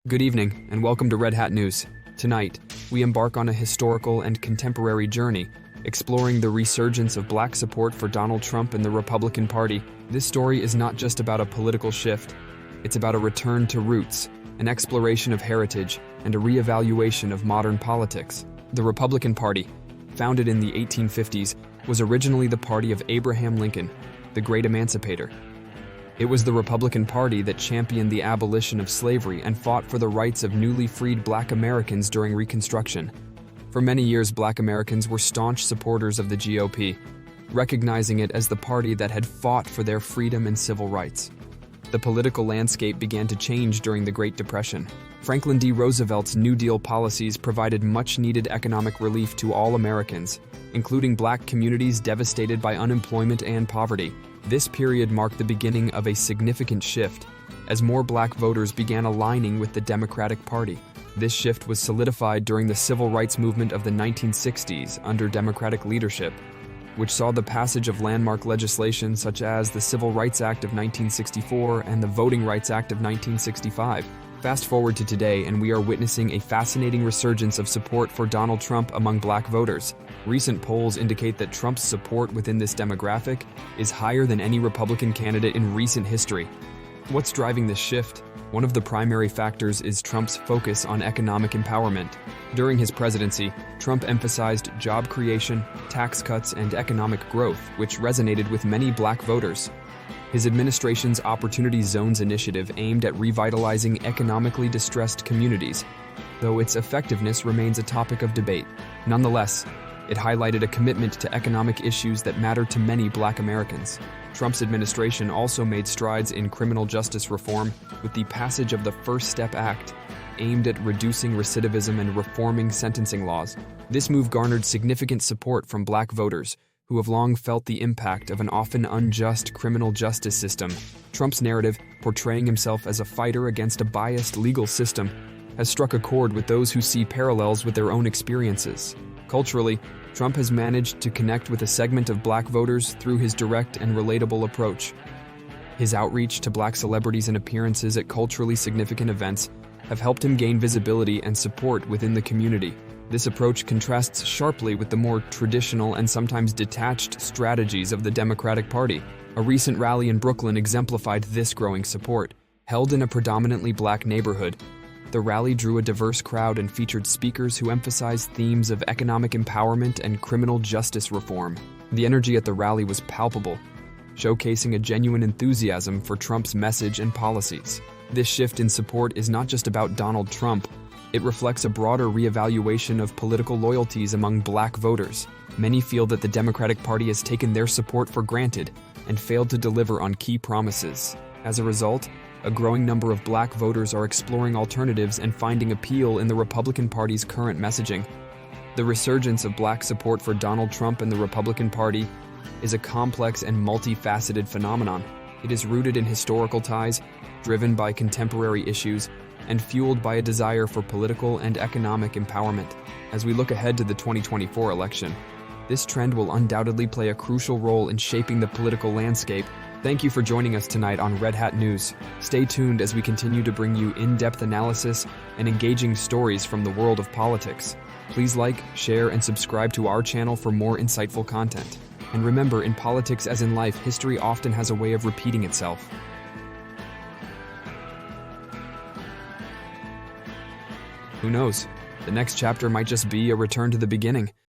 Good evening, and welcome to Red Hat News. Tonight, we embark on a historical and contemporary journey, exploring the resurgence of black support for Donald Trump and the Republican Party. This story is not just about a political shift, it's about a return to roots, an exploration of heritage, and a re-evaluation of modern politics. The Republican Party, founded in the 1850s, was originally the party of Abraham Lincoln, the Great Emancipator. It was the Republican Party that championed the abolition of slavery and fought for the rights of newly freed black Americans during Reconstruction. For many years, black Americans were staunch supporters of the GOP, recognizing it as the party that had fought for their freedom and civil rights. The political landscape began to change during the Great Depression. Franklin D. Roosevelt's New Deal policies provided much-needed economic relief to all Americans, including black communities devastated by unemployment and poverty. This period marked the beginning of a significant shift, as more black voters began aligning with the Democratic Party. This shift was solidified during the civil rights movement of the 1960s under Democratic leadership, which saw the passage of landmark legislation such as the Civil Rights Act of 1964 and the Voting Rights Act of 1965. Fast forward to today, and we are witnessing a fascinating resurgence of support for Donald Trump among black voters. Recent polls indicate that Trump's support within this demographic is higher than any Republican candidate in recent history. What's driving this shift? One of the primary factors is Trump's focus on economic empowerment. During his presidency, Trump emphasized job creation, tax cuts, and economic growth, which resonated with many black voters. His administration's Opportunity Zones initiative aimed at revitalizing economically distressed communities, though its effectiveness remains a topic of debate. Nonetheless, it highlighted a commitment to economic issues that matter to many black Americans. Trump's administration also made strides in criminal justice reform with the passage of the First Step Act, aimed at reducing recidivism and reforming sentencing laws. This move garnered significant support from black voters, who have long felt the impact of an often unjust criminal justice system. Trump's narrative, portraying himself as a fighter against a biased legal system, has struck a chord with those who see parallels with their own experiences. Culturally, Trump has managed to connect with a segment of black voters through his direct and relatable approach. His outreach to black celebrities and appearances at culturally significant events have helped him gain visibility and support within the community. This approach contrasts sharply with the more traditional and sometimes detached strategies of the Democratic Party. A recent rally in Brooklyn exemplified this growing support. Held in a predominantly black neighborhood, the rally drew a diverse crowd and featured speakers who emphasized themes of economic empowerment and criminal justice reform. The energy at the rally was palpable, showcasing a genuine enthusiasm for Trump's message and policies. This shift in support is not just about Donald Trump. It reflects a broader reevaluation of political loyalties among black voters. Many feel that the Democratic Party has taken their support for granted and failed to deliver on key promises. As a result, a growing number of black voters are exploring alternatives and finding appeal in the Republican Party's current messaging. The resurgence of black support for Donald Trump and the Republican Party is a complex and multifaceted phenomenon. It is rooted in historical ties, driven by contemporary issues, and fueled by a desire for political and economic empowerment. As we look ahead to the 2024 election, this trend will undoubtedly play a crucial role in shaping the political landscape. Thank you for joining us tonight on Red Hat News. Stay tuned as we continue to bring you in-depth analysis and engaging stories from the world of politics. Please like, share, and subscribe to our channel for more insightful content. And remember, in politics as in life, history often has a way of repeating itself. Who knows? The next chapter might just be a return to the beginning.